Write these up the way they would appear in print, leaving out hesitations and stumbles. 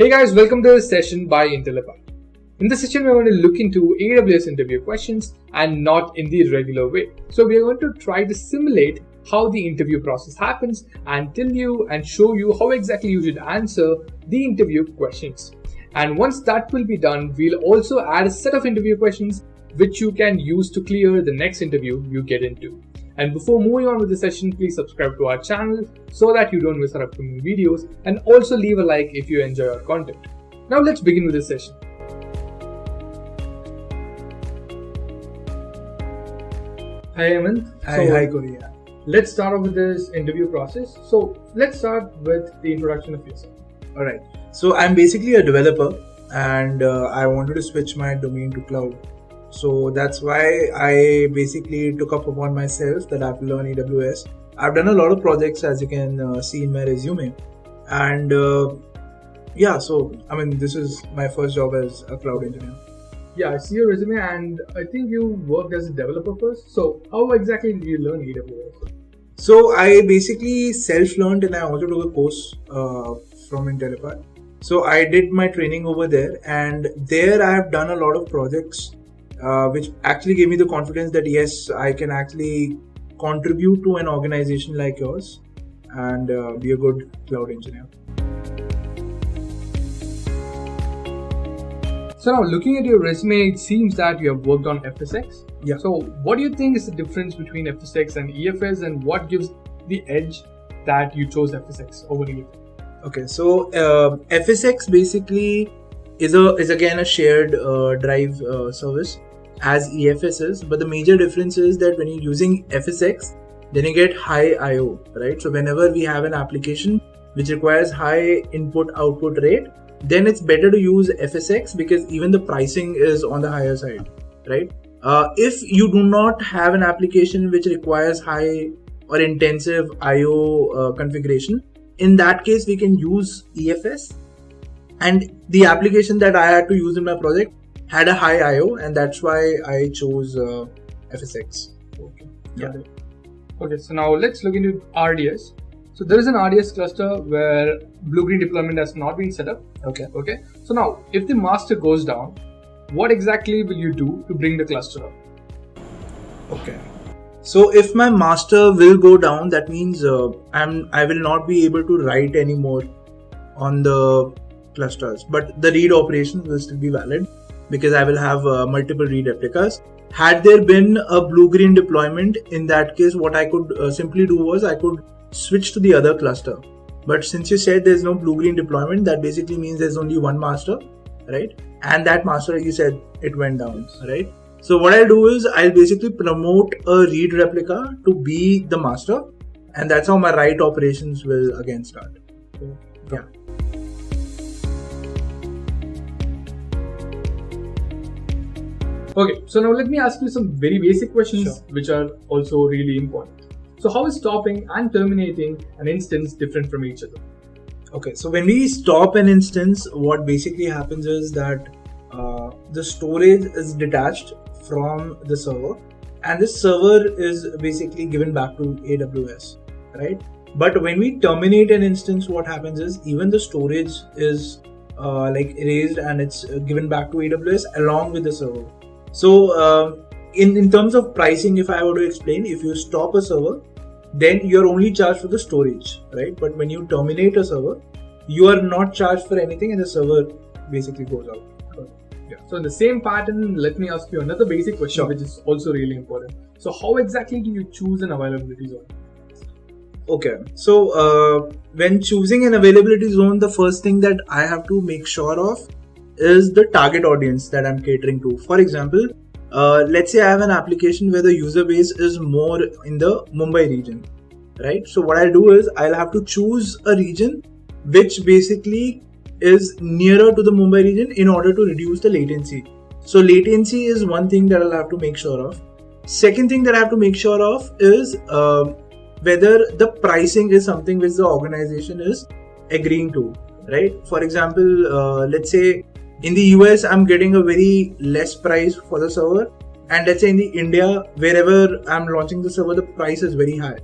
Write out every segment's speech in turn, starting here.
Hey guys, welcome to this session by Intellipaat. In this session, we're going to look into AWS interview questions and not in the regular way. So we're going to try to simulate how the interview process happens and tell you and show you how exactly you should answer the interview questions. And once that will be done, we'll also add a set of interview questions which you can use to clear the next interview you get into. And before moving on with the session, please subscribe to our channel so that you don't miss our upcoming videos, and also leave a like if you enjoy our content. Now let's begin with this session. Hi Aman. Hi Corey. Let's start off with this interview process. So let's start with the introduction of yourself. Alright. So I'm basically a developer and I wanted to switch my domain to cloud. So that's why I basically took up upon myself that I have to learn AWS. I've done a lot of projects, as you can see in my resume. And this is my first job as a cloud engineer. Yeah, I see your resume and I think you worked as a developer first. So how exactly did you learn AWS? So I basically self-learned and I also took a course from Intellipaat. So I did my training over there, and there I have done a lot of projects which actually gave me the confidence that yes, I can actually contribute to an organization like yours and be a good cloud engineer. So now looking at your resume, it seems that you have worked on FSX. Yeah. So what do you think is the difference between FSX and EFS, and what gives the edge that you chose FSX over EFS? Okay, so FSX basically is again a shared drive service as EFS is, but the major difference is that when you're using FSX, then you get high I/O, right? So whenever we have an application which requires high input-output rate, then it's better to use FSX because even the pricing is on the higher side, right? If you do not have an application which requires high or intensive I/O configuration, in that case we can use EFS. And the application that I had to use in my project had a high I/O, and that's why I chose FSX. Okay. Yeah. Okay, so now let's look into RDS. So there is an RDS cluster where blue-green deployment has not been set up. Okay. So now, if the master goes down, what exactly will you do to bring the cluster up? Okay. So if my master will go down, that means I will not be able to write anymore on the clusters, but the read operations will still be valid because I will have multiple read replicas. Had there been a blue-green deployment, in that case, what I could simply do was I could switch to the other cluster. But since you said there's no blue-green deployment, that basically means there's only one master, right? And that master, like you said, it went down, right? So what I'll do is I'll basically promote a read replica to be the master, and that's how my write operations will again start. Yeah. Okay, so now let me ask you some very basic questions which are also really important. So how is stopping and terminating an instance different from each other? Okay, so when we stop an instance, what basically happens is that the storage is detached from the server, and this server is basically given back to AWS, right? But when we terminate an instance, what happens is even the storage is erased and it's given back to AWS along with the server. So in terms of pricing, if I were to explain, if you stop a server, then you're only charged for the storage, right? But when you terminate a server, you are not charged for anything and the server basically goes out. Yeah. So in the same pattern, let me ask you another basic question, which is also really important. So how exactly do you choose an availability zone? Okay, so when choosing an availability zone, the first thing that I have to make sure of is the target audience that I'm catering to. For example, let's say I have an application where the user base is more in the Mumbai region, right? So what I'll do is I'll have to choose a region which basically is nearer to the Mumbai region in order to reduce the latency. So latency is one thing that I'll have to make sure of. Second thing that I have to make sure of is whether the pricing is something which the organization is agreeing to, right? For example, let's say in the US, I'm getting a very less price for the server, and let's say in the India, wherever I'm launching the server, the price is very high,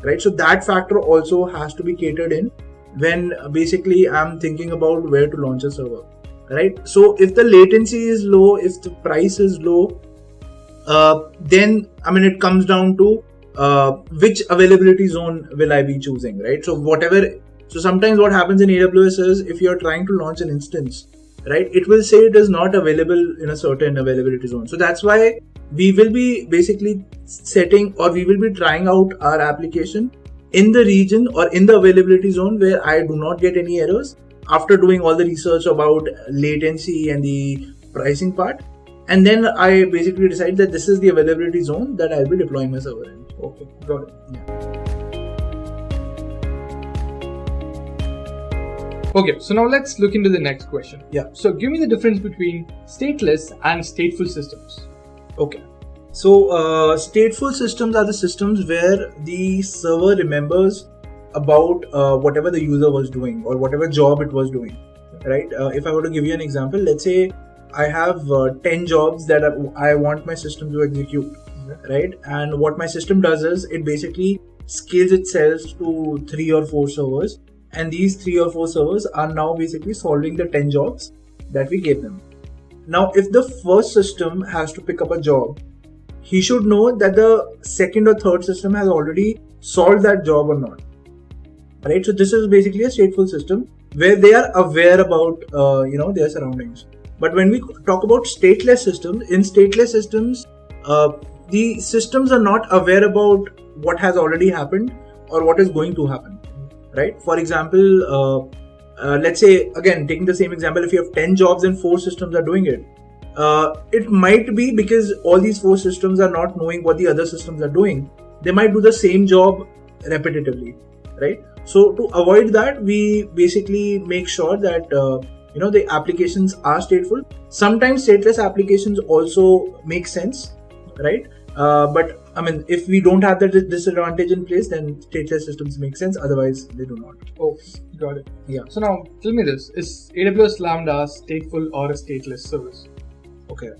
right? So that factor also has to be catered in. when basically I'm thinking about where to launch a server, right? So if the latency is low, if the price is low, then it comes down to which availability zone will I be choosing, right? So sometimes what happens in AWS is if you're trying to launch an instance, right, it will say it is not available in a certain availability zone. So that's why we will be basically we will be trying out our application in the region or in the availability zone where I do not get any errors after doing all the research about latency and the pricing part. And then I basically decide that this is the availability zone that I'll be deploying my server in. Okay, got it. Yeah. Okay, so now let's look into the next question. Yeah. So give me the difference between stateless and stateful systems. Okay. So stateful systems are the systems where the server remembers about whatever the user was doing or whatever job it was doing, right? If I were to give you an example, let's say I have 10 jobs that I want my system to execute, right? And what my system does is it basically scales itself to 3 or 4 servers. And these 3 or 4 servers are now basically solving the 10 jobs that we gave them. Now, if the first system has to pick up a job, he should know that the second or third system has already solved that job or not, right? So this is basically a stateful system where they are aware about their surroundings. But when we talk about stateless systems, in stateless systems, the systems are not aware about what has already happened or what is going to happen, right? For example, let's say, again, taking the same example, if you have 10 jobs and 4 systems are doing it, it might be because all these 4 systems are not knowing what the other systems are doing. They might do the same job repetitively, right? So to avoid that, we basically make sure that the applications are stateful. Sometimes stateless applications also make sense, right? But if we don't have that disadvantage in place, then stateless systems make sense. Otherwise, they do not. Oh, got it. Yeah. So now, tell me this: is AWS Lambda stateful or a stateless service? Okay.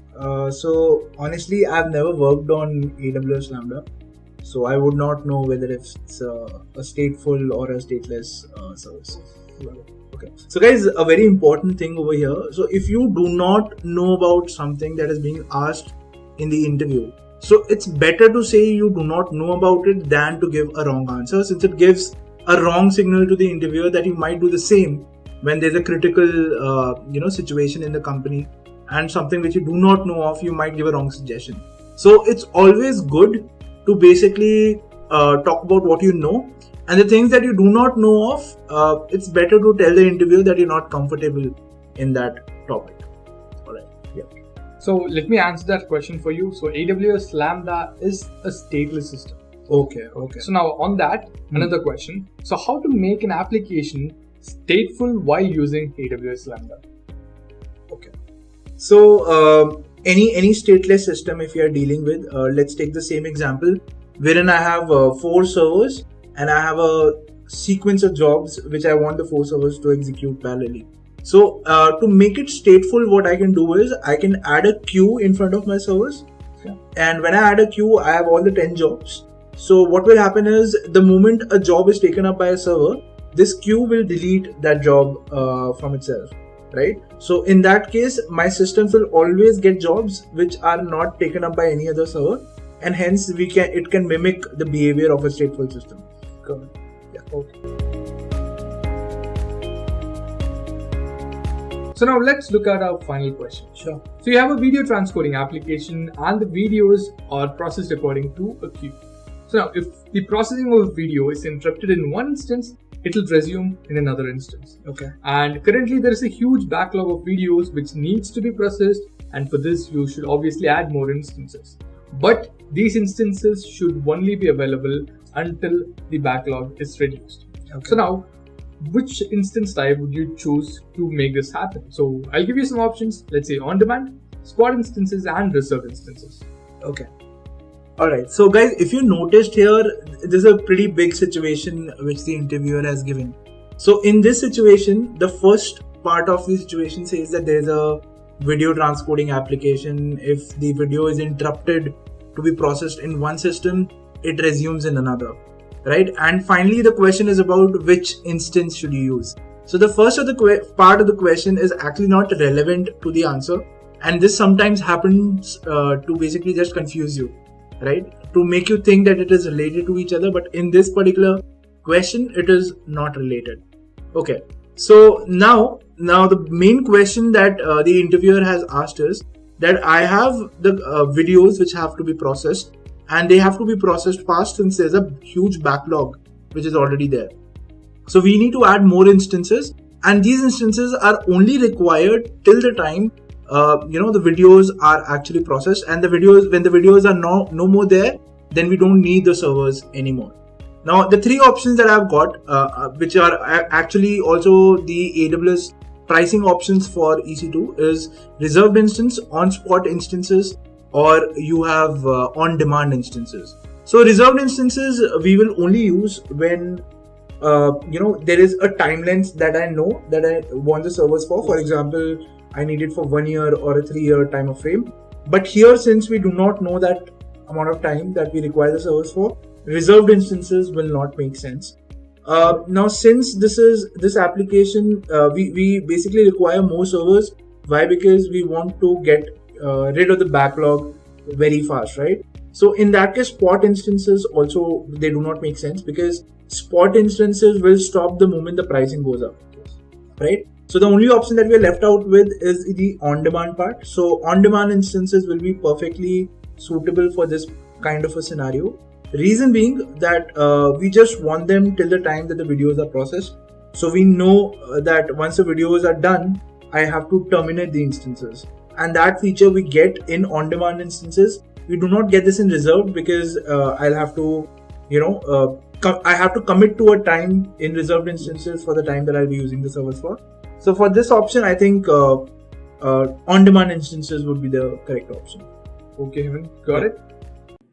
So honestly, I've never worked on AWS Lambda, so I would not know whether it's a stateful or a stateless service. Okay. So guys, a very important thing over here. So if you do not know about something that is being asked in the interview, so it's better to say you do not know about it than to give a wrong answer, since it gives a wrong signal to the interviewer that you might do the same when there's a critical situation in the company and something which you do not know of, you might give a wrong suggestion. So it's always good to basically talk about what you know, and the things that you do not know of, it's better to tell the interviewer that you're not comfortable in that topic. Alright, yeah. So let me answer that question for you. So AWS Lambda is a stateless system. Okay. So now on that, another question. So how to make an application stateful while using AWS Lambda? Okay. So any stateless system, if you are dealing with, let's take the same example wherein I have 4 servers and I have a sequence of jobs which I want the 4 servers to execute parallelly. So to make it stateful, what I can do is I can add a queue in front of my servers. Yeah. And when I add a queue, I have all the 10 jobs. So what will happen is the moment a job is taken up by a server, this queue will delete that job from itself, right? So in that case, my systems will always get jobs which are not taken up by any other server, and hence it can mimic the behavior of a stateful system. Correct. Yeah. Okay. So now let's look at our final question. Sure. So you have a video transcoding application and the videos are processed according to a queue. So now if the processing of a video is interrupted in one instance, it will resume in another instance. Okay. And currently there is a huge backlog of videos which needs to be processed, and for this you should obviously add more instances. But these instances should only be available until the backlog is reduced. Okay. So now, which instance type would you choose to make this happen? So I'll give you some options. Let's say on demand, spot instances, and reserve instances. Okay. Alright, so guys, if you noticed here, this is a pretty big situation which the interviewer has given. So in this situation, the first part of the situation says that there is a video transcoding application. If the video is interrupted to be processed in one system, it resumes in another. right? And finally, the question is about which instance should you use. So the first of the part of the question is actually not relevant to the answer, and this sometimes happens to basically just confuse you, right? To make you think that it is related to each other, but in this particular question, it is not related. Okay, so now the main question that the interviewer has asked is that I have the videos which have to be processed, and they have to be processed fast since there's a huge backlog which is already there. So we need to add more instances, and these instances are only required till the time the videos are actually processed, and when the videos are no more there, then we don't need the servers anymore. Now the three options that I've got, which are actually also the AWS pricing options for EC2, is reserved instance, on-spot instances, or you have on-demand instances. So reserved instances we will only use when there is a time length that I know that I want the servers for. For example, I need it for 1 year or a 3-year time of frame. But here, since we do not know that amount of time that we require the servers for, reserved instances will not make sense. Now, since this application, we basically require more servers. Why? Because we want to get rid of the backlog very fast, right? So in that case, spot instances also, they do not make sense, because spot instances will stop the moment the pricing goes up, right? So the only option that we are left out with is the on-demand part. So on-demand instances will be perfectly suitable for this kind of a scenario. Reason being that we just want them till the time that the videos are processed. So we know that once the videos are done, I have to terminate the instances. And that feature we get in on-demand instances. We do not get this in reserved, because I'll have to, I have to commit to a time in reserved instances for the time that I'll be using the servers for. So for this option, I think on-demand instances would be the correct option. Okay, Hemant, got it.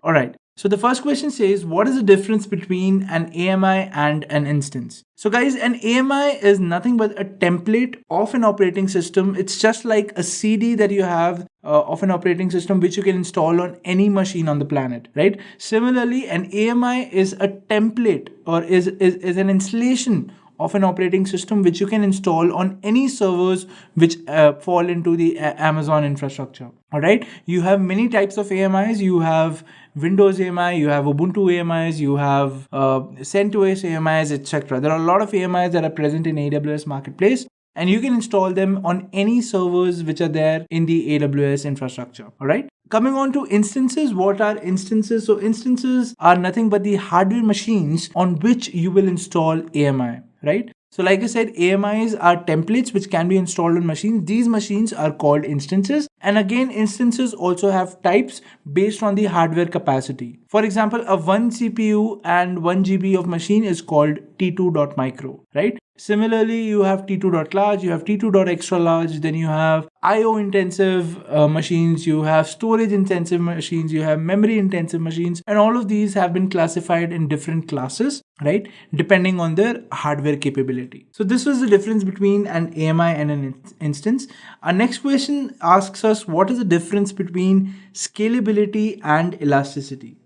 All right. So the first question says, what is the difference between an AMI and an instance? So guys, an AMI is nothing but a template of an operating system. It's just like a CD that you have of an operating system which you can install on any machine on the planet, right? Similarly, an AMI is a template, or is an installation of an operating system which you can install on any servers which fall into the Amazon infrastructure. All right, you have many types of AMIs. You have Windows AMI, you have Ubuntu AMIs, you have CentOS AMIs, etc. There are a lot of AMIs that are present in AWS Marketplace, and you can install them on any servers which are there in the AWS infrastructure. All right. Coming on to instances, what are instances? So instances are nothing but the hardware machines on which you will install AMI, right? So like I said, AMIs are templates which can be installed on machines. These machines are called instances. And again, instances also have types based on the hardware capacity. For example, a 1 CPU and 1 GB of machine is called T2.micro, right? Similarly, you have T2.large, you have T2.extra large, then you have IO intensive machines, you have storage intensive machines, you have memory intensive machines, and all of these have been classified in different classes, right? Depending on their hardware capability. So this was the difference between an AMI and an instance. Our next question asks us, what is the difference between scalability and elasticity?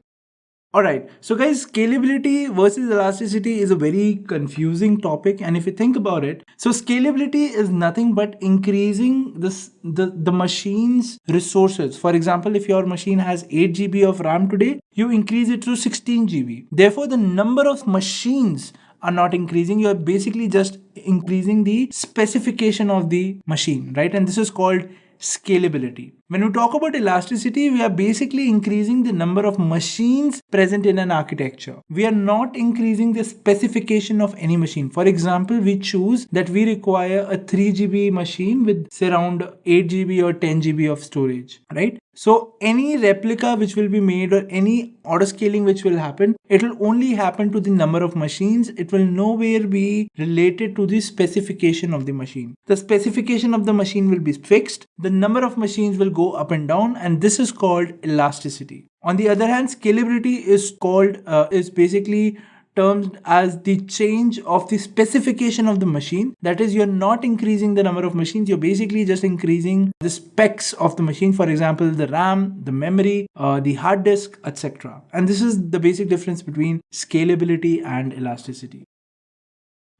Alright, so guys, scalability versus elasticity is a very confusing topic, and if you think about it, so scalability is nothing but increasing the machine's resources. For example, if your machine has 8 GB of RAM today, you increase it to 16 GB. Therefore, the number of machines are not increasing. You are basically just increasing the specification of the machine, right? And this is called scalability. When we talk about elasticity, we are basically increasing the number of machines present in an architecture. We are not increasing the specification of any machine. For example, we choose that we require a 3 GB machine with say around 8 GB or 10 GB of storage, right? So any replica which will be made or any auto scaling which will happen, it will only happen to the number of machines. It will nowhere be related to the specification of the machine. The specification of the machine will be fixed. The number of machines will go up and down, and this is called elasticity. On the other hand, scalability is basically termed as the change of the specification of the machine. That is, you're not increasing the number of machines, you're basically just increasing the specs of the machine. For example, the RAM, the memory, the hard disk, etc. And this is the basic difference between scalability and elasticity.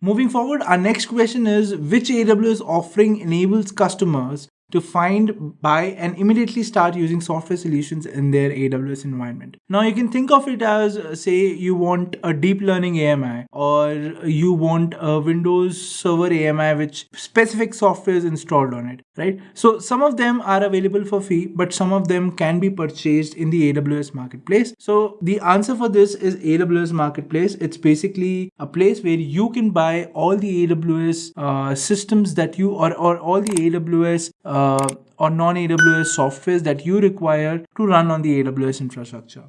Moving forward, our next question is, which AWS offering enables customers to find, buy, and immediately start using software solutions in their AWS environment? Now, you can think of it as, say, you want a deep learning AMI, or you want a Windows Server AMI with specific software is installed on it, right? So some of them are available for free, but some of them can be purchased in the AWS Marketplace. So the answer for this is AWS Marketplace. It's basically a place where you can buy all the AWS systems that you, or all the AWS or non-AWS softwares that you require to run on the AWS infrastructure,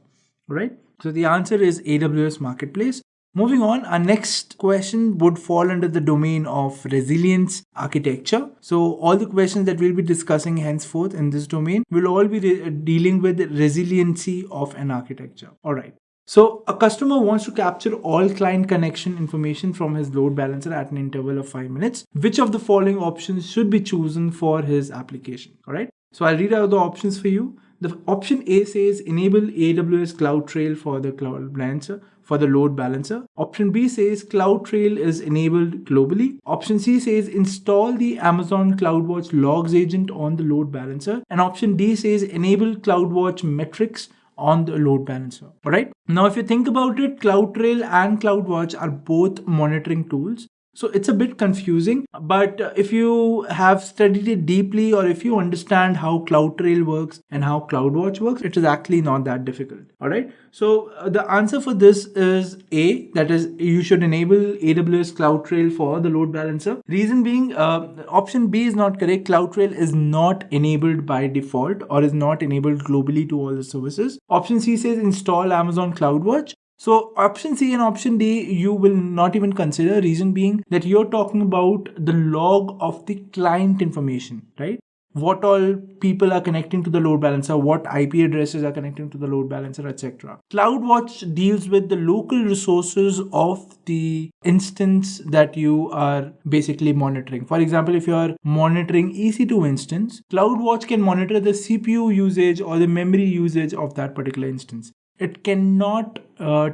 right? So the answer is AWS Marketplace. Moving on, our next question would fall under the domain of resilience architecture. So all the questions that we'll be discussing henceforth in this domain will all be dealing with the resiliency of an architecture. All right. So a customer wants to capture all client connection information from his load balancer at an interval of 5 minutes. Which of the following options should be chosen for his application? All right. So I'll read out the options for you. The option A says enable AWS CloudTrail for the cloud balancer, for the load balancer. Option B says CloudTrail is enabled globally. Option C says install the Amazon CloudWatch logs agent on the load balancer. And option D says enable CloudWatch metrics on the load balancer. All right. Now, if you think about it, CloudTrail and CloudWatch are both monitoring tools. So it's a bit confusing, but if you have studied it deeply, or if you understand how CloudTrail works and how CloudWatch works, it is actually not that difficult. All right. So the answer for this is A, that is, you should enable AWS CloudTrail for the load balancer. Reason being, option B is not correct. CloudTrail is not enabled by default, or is not enabled globally to all the services. Option C says install Amazon CloudWatch. So option C and option D, you will not even consider. Reason being that you're talking about the log of the client information, right? What all people are connecting to the load balancer, what IP addresses are connecting to the load balancer, etc. CloudWatch deals with the local resources of the instance that you are basically monitoring. For example, if you are monitoring EC2 instance, CloudWatch can monitor the CPU usage or the memory usage of that particular instance. It cannot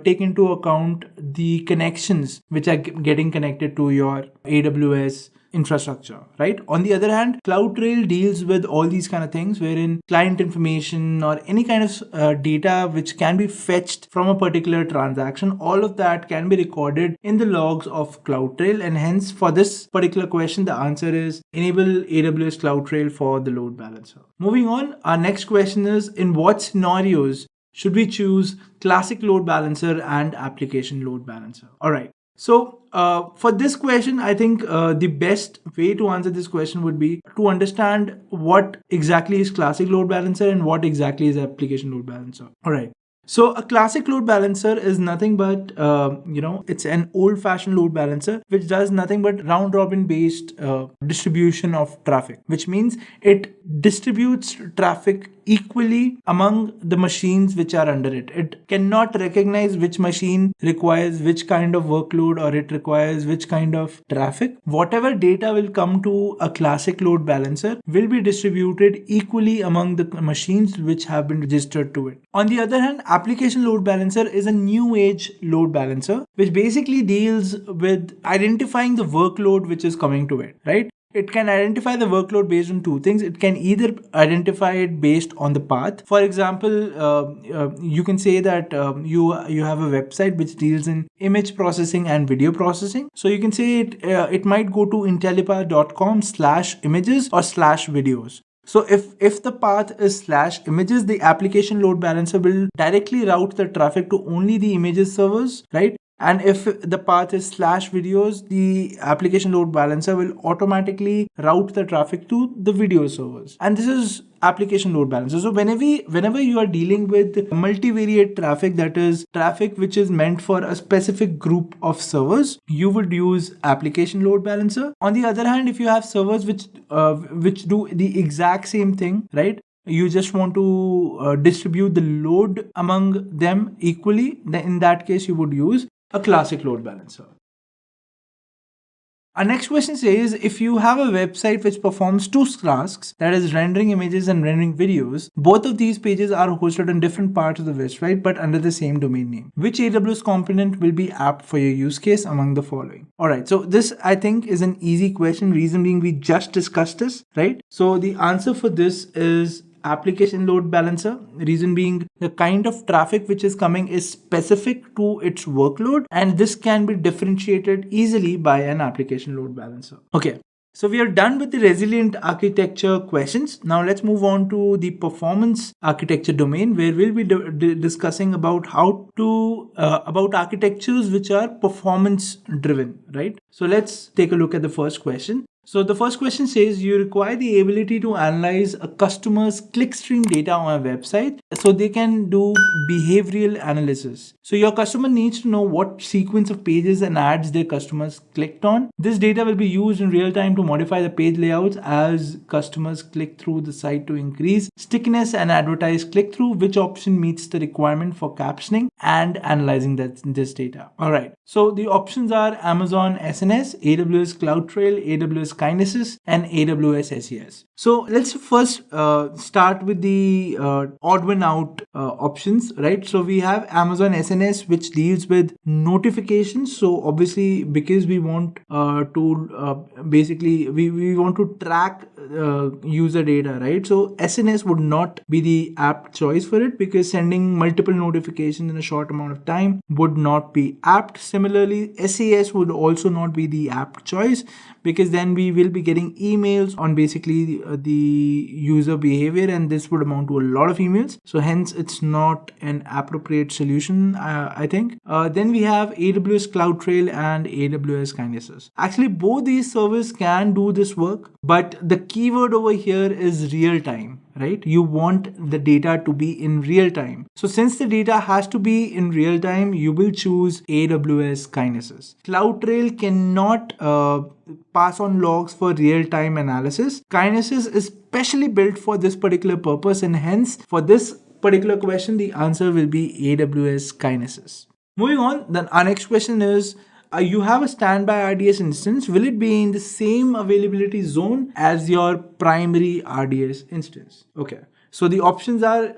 take into account the connections which are getting connected to your AWS infrastructure, right? On the other hand, CloudTrail deals with all these kind of things, wherein client information or any kind of data which can be fetched from a particular transaction, all of that can be recorded in the logs of CloudTrail. And hence, for this particular question, the answer is enable AWS CloudTrail for the load balancer. Moving on, our next question is, in what scenarios should we choose classic load balancer and application load balancer? All right. So for this question, I think the best way to answer this question would be to understand what exactly is classic load balancer and what exactly is application load balancer. All right. So a classic load balancer is nothing but, it's an old-fashioned load balancer which does nothing but round-robin based distribution of traffic, which means it distributes traffic equally among the machines which are under it. It cannot recognize which machine requires which kind of workload, or it requires which kind of traffic. Whatever data will come to a classic load balancer will be distributed equally among the machines which have been registered to it. On the other hand, application load balancer is a new age load balancer which basically deals with identifying the workload which is coming to it, right? It can identify the workload based on two things. It can either identify it based on the path. For example, you can say that you have a website which deals in image processing and video processing. So you can say it might go to intellipaat.com/images or /videos. So if the path is /images, the application load balancer will directly route the traffic to only the images servers, right? And if the path is /videos, the application load balancer will automatically route the traffic to the video servers. And this is application load balancer. So whenever you are dealing with multivariate traffic, that is traffic which is meant for a specific group of servers, you would use application load balancer. On the other hand, if you have servers which do the exact same thing, right? You just want to distribute the load among them equally, then in that case you would use a classic load balancer. Our next question says, if you have a website which performs two tasks, that is rendering images and rendering videos, both of these pages are hosted on different parts of the website but under the same domain name. Which AWS component will be apt for your use case among the following? Alright, so this I think is an easy question, reason being we just discussed this, right? So the answer for this is application load balancer. Reason being, the kind of traffic which is coming is specific to its workload, and this can be differentiated easily by an application load balancer. Okay, so we are done with the resilient architecture questions. Now let's move on to the performance architecture domain, where we'll be discussing about how to about architectures which are performance driven, right? So let's take a look at the first question. So the first question says, you require the ability to analyze a customer's clickstream data on a website so they can do behavioral analysis. So your customer needs to know what sequence of pages and ads their customers clicked on. This data will be used in real time to modify the page layouts as customers click through the site to increase stickiness and advertise click-through, which option meets the requirement for captioning and analyzing this data. Alright, so the options are Amazon SNS, AWS CloudTrail, AWS Kinesis, and AWS SES. So let's first start with the odd one out options, right? So we have Amazon SNS, which deals with notifications. So obviously, because we want to basically we want to track user data, right? So SNS would not be the apt choice for it, because sending multiple notifications in a short amount of time would not be apt. Similarly, SES would also not be the apt choice, because then we will be getting emails on basically the user behavior, and this would amount to a lot of emails. So hence it's not an appropriate solution, I think. Then we have AWS CloudTrail and AWS Kinesis. Actually, both these services can do this work, but the keyword over here is real time, right? You want the data to be in real time. So since the data has to be in real time, you will choose AWS Kinesis. CloudTrail cannot pass on logs for real-time analysis. Kinesis is specially built for this particular purpose, and hence for this particular question, the answer will be AWS Kinesis. Moving on, then our next question is, you have a standby RDS instance. Will it be in the same availability zone as your primary RDS instance? Okay. So the options are,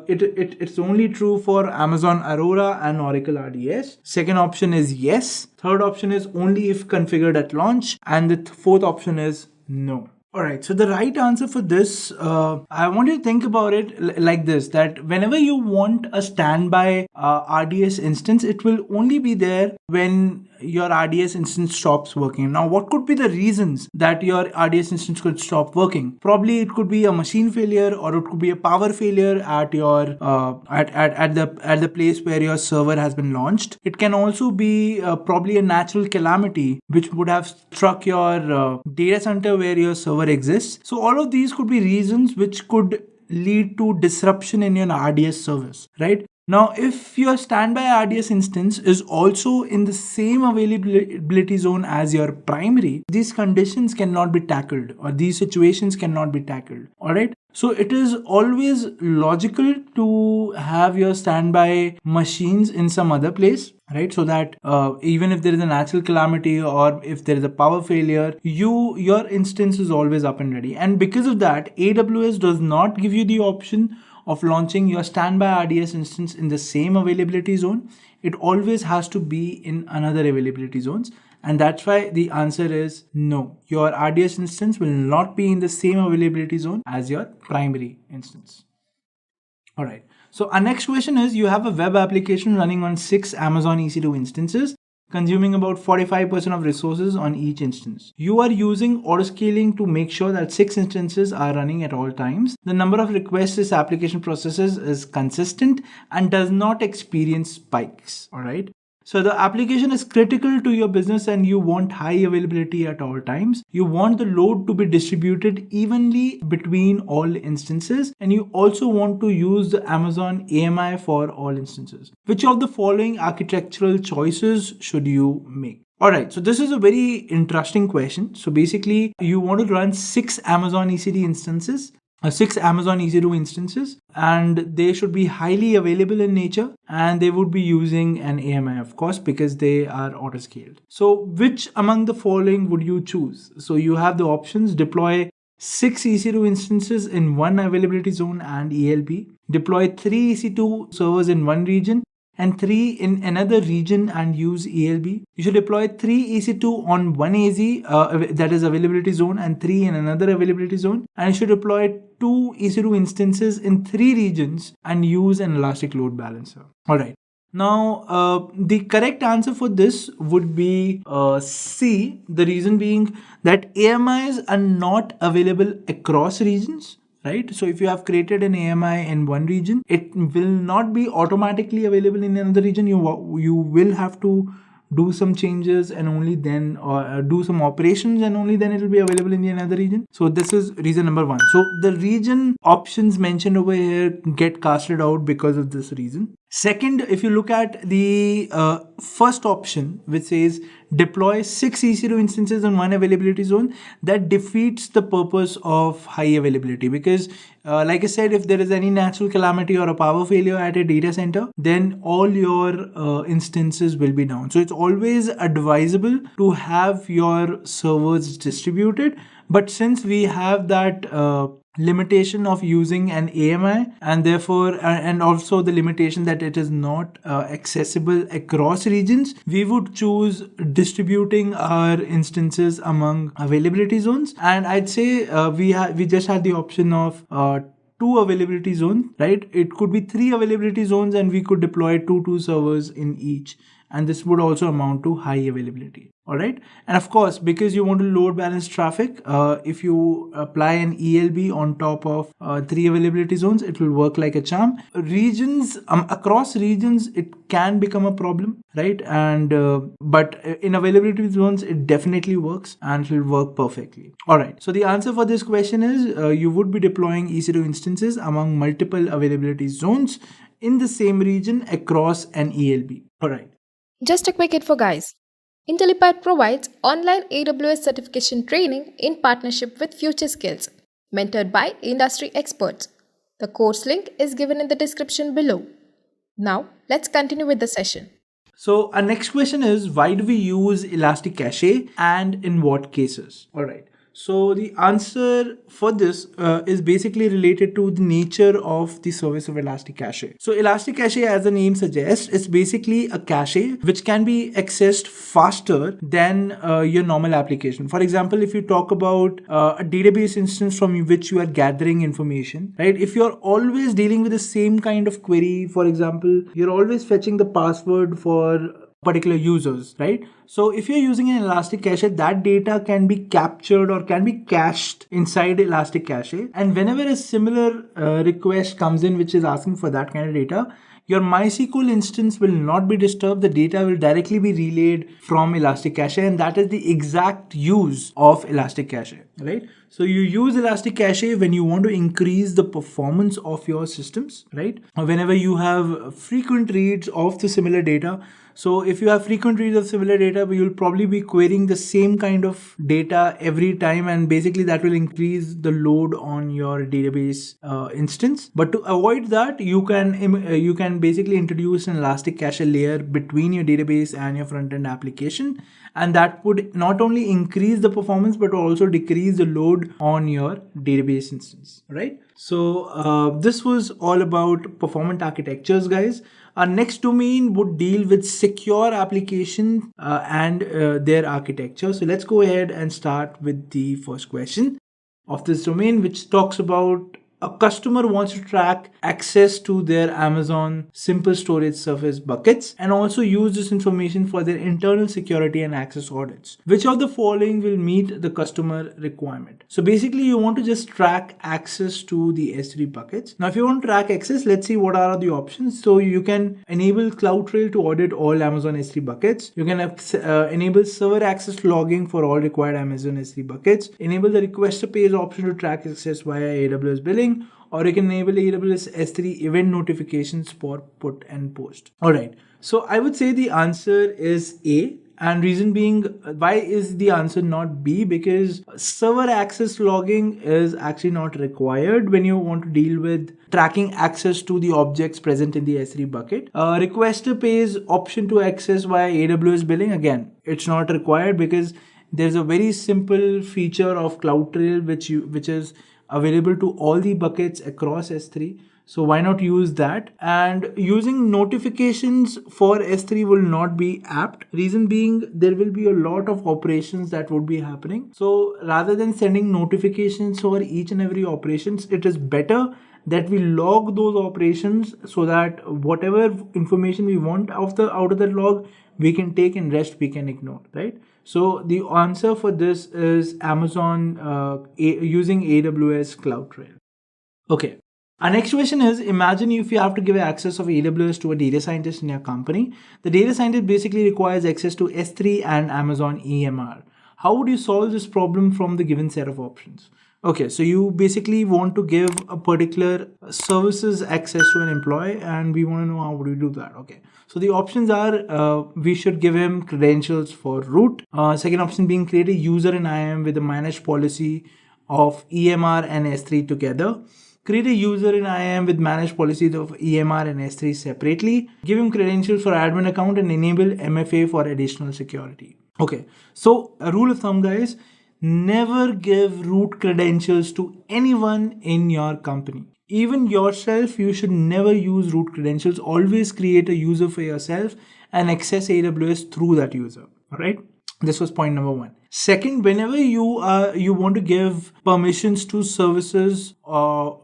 it's only true for Amazon Aurora and Oracle RDS. Second option is yes. Third option is only if configured at launch. And the fourth option is no. Alright, so the right answer for this, I want you to think about it like this, that whenever you want a standby RDS instance, it will only be there when your RDS instance stops working. Now, what could be the reasons that your RDS instance could stop working? Probably it could be a machine failure, or it could be a power failure at your at the place where your server has been launched. It can also be probably a natural calamity which would have struck your data center where your server exists. So all of these could be reasons which could lead to disruption in your RDS service, right? Now, if your standby RDS instance is also in the same availability zone as your primary, these conditions cannot be tackled, or these situations cannot be tackled. All right. So it is always logical to have your standby machines in some other place, right? So that even if there is a natural calamity or if there is a power failure, your instance is always up and ready. And because of that, AWS does not give you the option of launching your standby RDS instance in the same availability zone. It always has to be in another availability zones. And that's why the answer is no. Your RDS instance will not be in the same availability zone as your primary instance. All right. So our next question is, you have a web application running on 6 Amazon EC2 instances, consuming about 45% of resources on each instance. You are using autoscaling to make sure that 6 instances are running at all times. The number of requests this application processes is consistent and does not experience spikes. All right. So the application is critical to your business and you want high availability at all times. You want the load to be distributed evenly between all instances, and you also want to use the Amazon AMI for all instances. Which of the following architectural choices should you make? Alright, so this is a very interesting question. So basically, you want to run 6 Amazon EC2 instances 6 Amazon EC2 instances, and they should be highly available in nature, and they would be using an AMI, of course, because they are auto-scaled. So which among the following would you choose? So you have the options: deploy 6 EC2 instances in one availability zone and ELB, deploy 3 EC2 servers in one region and 3 in another region and use ELB. You should deploy 3 EC2 on one AZ, that is availability zone, and 3 in another availability zone. And you should deploy 2 EC2 instances in 3 regions and use an elastic load balancer. Alright. Now, the correct answer for this would be C. The reason being that AMIs are not available across regions. Right? So if you have created an AMI in one region, it will not be automatically available in another region. You will have to do some changes and only then, or do some operations and only then it will be available in the another region. So this is reason number 1. So the region options mentioned over here get casted out because of this reason. Second, if you look at the first option, which says deploy 6 EC2 instances on one availability zone, that defeats the purpose of high availability, because like I said, if there is any natural calamity or a power failure at a data center, then all your instances will be down. So it's always advisable to have your servers distributed. But since we have that limitation of using an AMI, and therefore and also the limitation that it is not accessible across regions, we would choose distributing our instances among availability zones. And I'd say we just had the option of 2 availability zones, right? It could be 3 availability zones and we could deploy 2 servers in each, and this would also amount to high availability. All right. And of course, because you want to load balance traffic, if you apply an ELB on top of 3 availability zones, it will work like a charm. Regions, across regions, it can become a problem, right? And but in availability zones, it definitely works and it will work perfectly. All right. So the answer for this question is you would be deploying EC2 instances among multiple availability zones in the same region across an ELB. All right. Just a quick info, guys. Intellipaat provides online AWS certification training in partnership with Future Skills, mentored by industry experts. The course link is given in the description below. Now, let's continue with the session. So our next question is, why do we use ElastiCache and in what cases? All right. So the answer for this is basically related to the nature of the service of ElastiCache. So ElastiCache, as the name suggests, is basically a cache which can be accessed faster than your normal application. For example, if you talk about a database instance from which you are gathering information, right? If you're always dealing with the same kind of query, for example, you're always fetching the password for particular users, right? So if you're using an ElastiCache, that data can be captured or can be cached inside ElastiCache. And whenever a similar request comes in which is asking for that kind of data, your MySQL instance will not be disturbed. The data will directly be relayed from ElastiCache, and that is the exact use of ElastiCache, right? So you use ElastiCache when you want to increase the performance of your systems, right? Or whenever you have frequent reads of the similar data. So if you have frequent reads of similar data, you'll probably be querying the same kind of data every time, and basically that will increase the load on your database instance. But to avoid that, you can basically introduce an ElastiCache layer between your database and your front-end application, and that would not only increase the performance but also decrease the load on your database instance, right? So this was all about performant architectures, guys. Our next domain would deal with secure application and their architecture. So let's go ahead and start with the first question of this domain, which talks about a customer wants to track access to their Amazon simple storage service buckets and also use this information for their internal security and access audits. Which of the following will meet the customer requirement? So basically you want to just track access to the S3 buckets. Now if you want to track access, let's see what are the options. So you can enable CloudTrail to audit all Amazon S3 buckets. You can enable server access logging for all required Amazon S3 buckets. Enable the request to page option to track access via AWS billing, or you can enable AWS S3 event notifications for put and post. All right. So I would say the answer is A, And reason being, why is the answer not B? Because server access logging is actually not required when you want to deal with tracking access to the objects present in the S3 bucket. Requester pays option to access via AWS billing. Again, it's not required because there's a very simple feature of CloudTrail which is available to all the buckets across S3. So why not use that? And using notifications for S3 will not be apt. Reason being, there will be a lot of operations that would be happening. So rather than sending notifications for each and every operations, it is better that we log those operations so that whatever information we want out of that log, we can take, and rest we can ignore, right? So the answer for this is Amazon using AWS CloudTrail. Okay. Our next question is, imagine if you have to give access of AWS to a data scientist in your company. The data scientist basically requires access to S3 and Amazon EMR. How would you solve this problem from the given set of options? Okay, so you basically want to give a particular services access to an employee, and we want to know how would you do that. Okay, so the options are we should give him credentials for root. Second option being create a user in IAM with a managed policy of EMR and S3 together. Create a user in IAM with managed policies of EMR and S3 separately. Give him credentials for admin account and enable MFA for additional security. Okay, so a rule of thumb, guys, never give root credentials to anyone in your company. Even yourself, you should never use root credentials. Always create a user for yourself and access AWS through that user. All right. This was point number 1. Second, whenever you want to give permissions to services or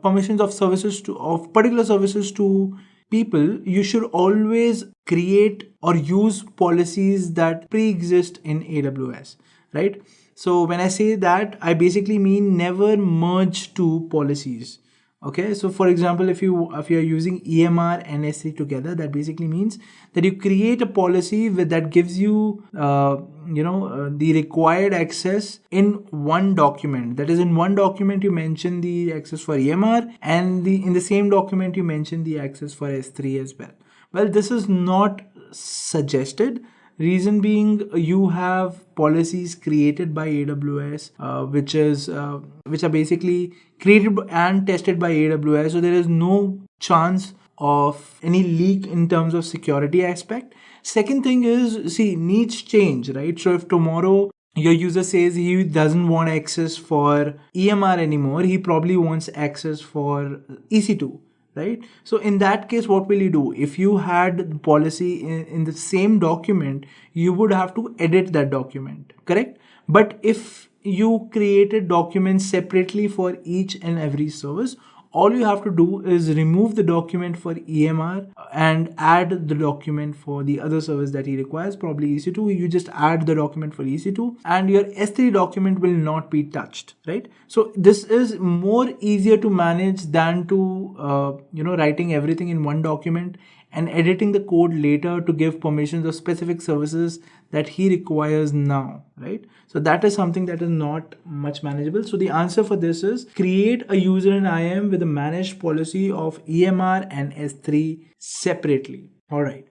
permissions of particular services to people, you should always create or use policies that pre-exist in AWS, right? So when I say that, I basically mean never merge two policies. Okay, so for example, if you're using EMR and S3 together, that basically means that you create a policy that gives you the required access in one document. That is, in one document you mention the access for EMR, and in the same document you mention the access for S3 as well. Well, this is not suggested. Reason being, you have policies created by AWS, which are basically created and tested by AWS. So there is no chance of any leak in terms of security aspect. Second thing is, needs change, right? So if tomorrow your user says he doesn't want access for EMR anymore, he probably wants access for EC2. Right? So in that case, what will you do? If you had the policy in the same document, you would have to edit that document, correct? But if you created documents separately for each and every service, all you have to do is remove the document for EMR and add the document for the other service that he requires, probably EC2. You just add the document for EC2 and your S3 document will not be touched, right? So this is more easier to manage than to, writing everything in one document and editing the code later to give permissions of specific services that he requires now, right? So that is something that is not much manageable. So the answer for this is create a user in IAM with a managed policy of EMR and S3 separately. All right.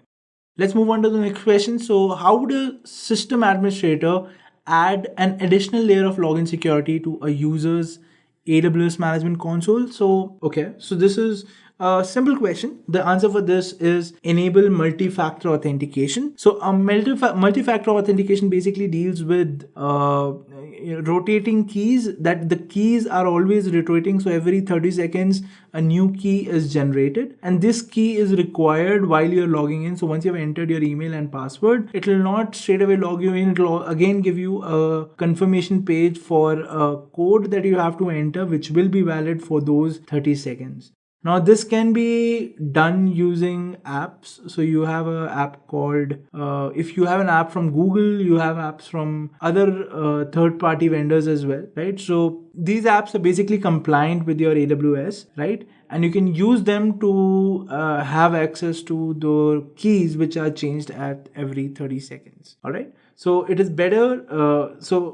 Let's move on to the next question. So how would a system administrator add an additional layer of login security to a user's AWS management console? So this is a simple question. The answer for this is enable multi-factor authentication. So multi-factor authentication basically deals with rotating keys, that the keys are always rotating. So every 30 seconds, a new key is generated, and this key is required while you're logging in. So once you've entered your email and password, it will not straight away log you in. It will again give you a confirmation page for a code that you have to enter, which will be valid for those 30 seconds. Now this can be done using apps. So you have an app called, if you have an app from Google, you have apps from other third-party vendors as well, right? So these apps are basically compliant with your AWS, right? And you can use them to have access to the keys which are changed at every 30 seconds, all right? So it is better.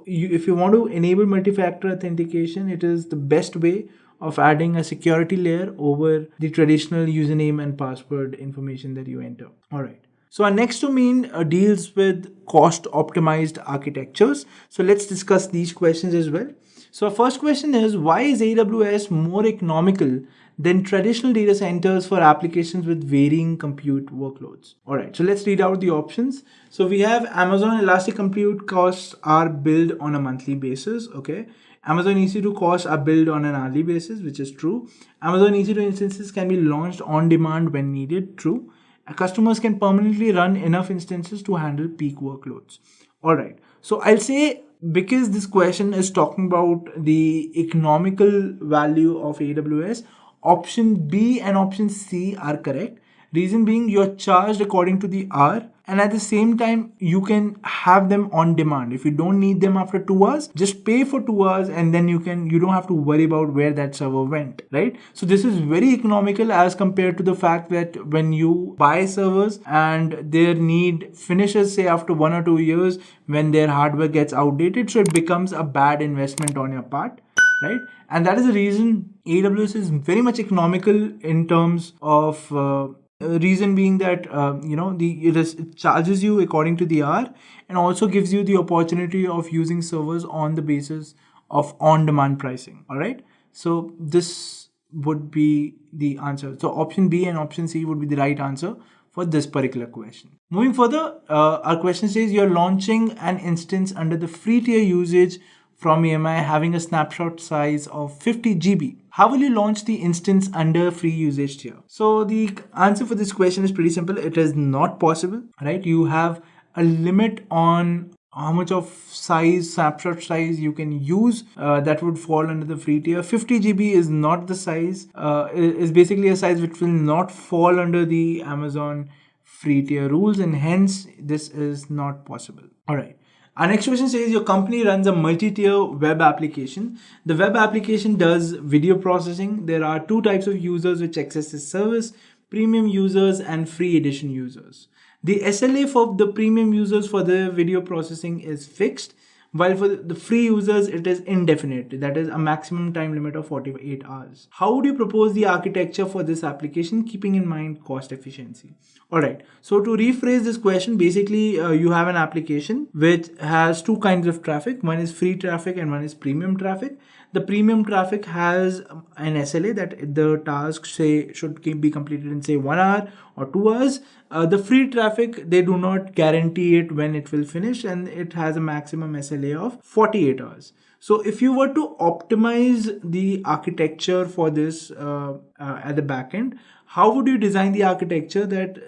If you want to enable multi-factor authentication, it is the best way of adding a security layer over the traditional username and password information that you enter. All right. So our next domain deals with cost optimized architectures. So let's discuss these questions as well. So our first question is, why is AWS more economical than traditional data centers for applications with varying compute workloads? All right, so let's read out the options. So we have Amazon Elastic Compute costs are billed on a monthly basis. Okay. Amazon EC2 costs are billed on an hourly basis, which is true. Amazon EC2 instances can be launched on demand when needed. True. Customers can permanently run enough instances to handle peak workloads. All right. So I'll say, because this question is talking about the economical value of AWS, option B and option C are correct. Reason being, you're charged according to the hour, and at the same time you can have them on demand. If you don't need them after 2 hours, just pay for 2 hours, and then you don't have to worry about where that server went, right? So this is very economical as compared to the fact that when you buy servers and their need finishes, say after 1 or 2 years, when their hardware gets outdated, so it becomes a bad investment on your part, right? And that is the reason AWS is very much economical in terms of reason being that it charges you according to the hour, and also gives you the opportunity of using servers on the basis of on-demand pricing. All right, so this would be the answer. So option B and option C would be the right answer for this particular question. Moving further, our question says you're launching an instance under the free tier usage from EMI having a snapshot size of 50 GB. How will you launch the instance under free usage tier? So the answer for this question is pretty simple. It is not possible, right? You have a limit on how much of snapshot size you can use that would fall under the free tier. 50 GB is not the size, is basically a size which will not fall under the Amazon free tier rules, and hence this is not possible. All right. Our next question says your company runs a multi-tier web application. The web application does video processing. There are 2 types of users which access this service: premium users and free edition users. The SLA for the premium users for the video processing is fixed, while for the free users it is indefinite. That is a maximum time limit of 48 hours. How would you propose the architecture for this application, keeping in mind cost efficiency? All right, so to rephrase this question, basically you have an application which has 2 kinds of traffic. One is free traffic and one is premium traffic. The premium traffic has an SLA that the tasks should be completed in, say, 1 hour or 2 hours. The free traffic, they do not guarantee it when it will finish, and it has a maximum SLA of 48 hours. So if you were to optimize the architecture for this at the back end, how would you design the architecture that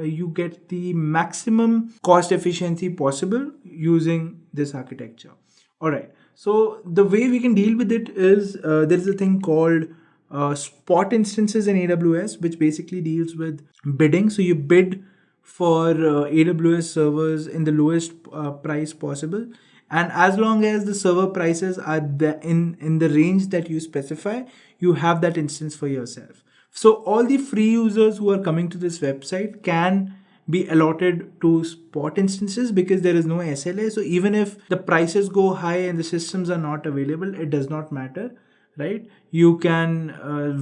you get the maximum cost efficiency possible using this architecture? All right. So the way we can deal with it is there is a thing called spot instances in AWS, which basically deals with bidding. So you bid for AWS servers in the lowest price possible, and as long as the server prices are in the range that you specify, you have that instance for yourself. So all the free users who are coming to this website can be allotted to spot instances because there is no SLA. So even if the prices go high and the systems are not available, it does not matter, right? You can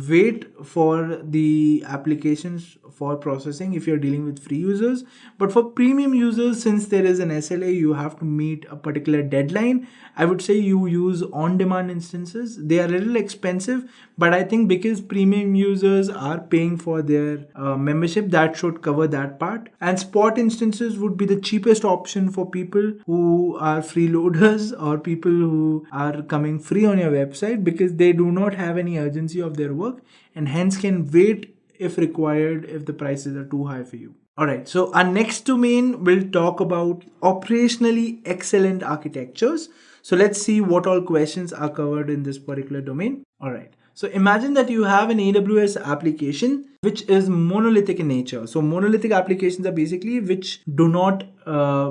wait for the applications for processing if you're dealing with free users. But for premium users, since there is an SLA, you have to meet a particular deadline. I would say you use on-demand instances. They are a little expensive, but I think because premium users are paying for their membership, that should cover that part. And spot instances would be the cheapest option for people who are freeloaders or people who are coming free on your website, because they do not have any urgency of their work and hence can wait if required if the prices are too high for you. Alright, so our next domain will talk about operationally excellent architectures. So let's see what all questions are covered in this particular domain. Alright, so imagine that you have an AWS application which is monolithic in nature. So monolithic applications are basically which do not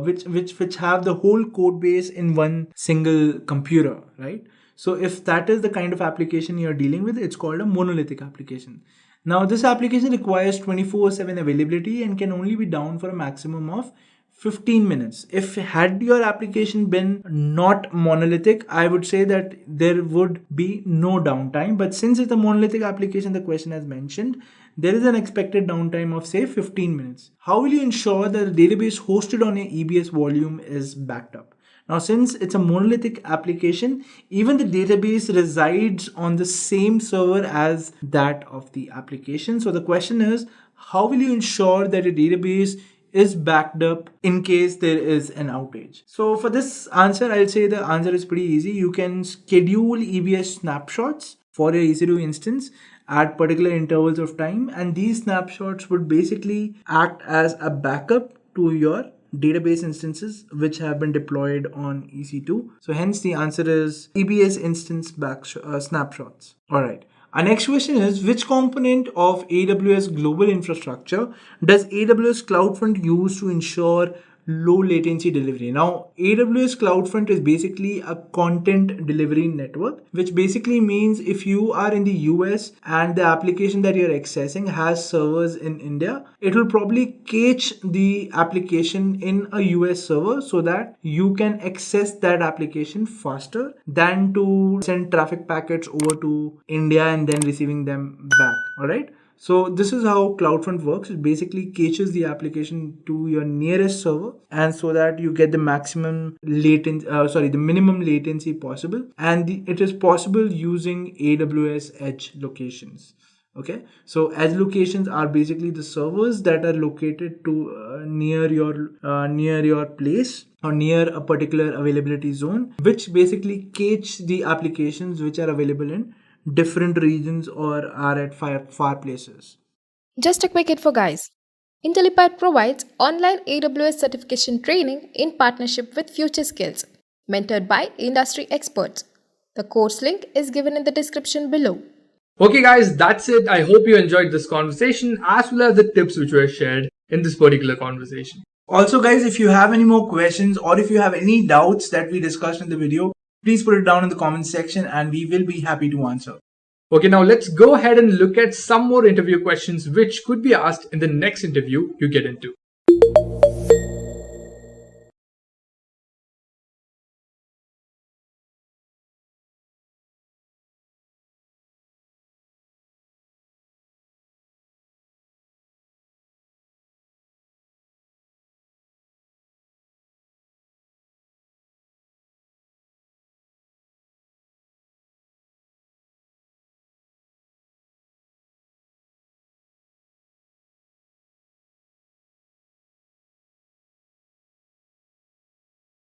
which have the whole code base in one single computer, right? So if that is the kind of application you're dealing with, it's called a monolithic application. Now this application requires 24/7 availability and can only be down for a maximum of 15 minutes. If had your application been not monolithic, I would say that there would be no downtime. But since it's a monolithic application, the question has mentioned there is an expected downtime of say 15 minutes. How will you ensure that the database hosted on your EBS volume is backed up? Now, since it's a monolithic application, even the database resides on the same server as that of the application. So the question is, how will you ensure that your database is backed up in case there is an outage? So for this answer, I'll say the answer is pretty easy. You can schedule EBS snapshots for your EC2 instance at particular intervals of time, and these snapshots would basically act as a backup to your database instances which have been deployed on EC2. So hence the answer is EBS instance snapshots. All right. Our next question is, which component of AWS global infrastructure does AWS CloudFront use to ensure low latency delivery? Now, AWS CloudFront is basically a content delivery network, which basically means if you are in the US and the application that you're accessing has servers in India, it will probably cache the application in a US server so that you can access that application faster than to send traffic packets over to India and then receiving them back. All right. So this is how CloudFront works. It basically caches the application to your nearest server, and so that you get the maximum the minimum latency possible. And it is possible using AWS edge locations. Okay, so edge locations are basically the servers that are located to near your place or near a particular availability zone, which basically cache the applications which are available in different regions or are at far places. Just a quick info, guys. Intellipaat provides online AWS certification training in partnership with Future Skills, mentored by industry experts. The course link is given in the description below. Okay guys, that's it. I hope you enjoyed this conversation as well as the tips which were shared in this particular conversation. Also guys, if you have any more questions or if you have any doubts that we discussed in the video, please put it down in the comments section and we will be happy to answer. Okay, now let's go ahead and look at some more interview questions which could be asked in the next interview you get into.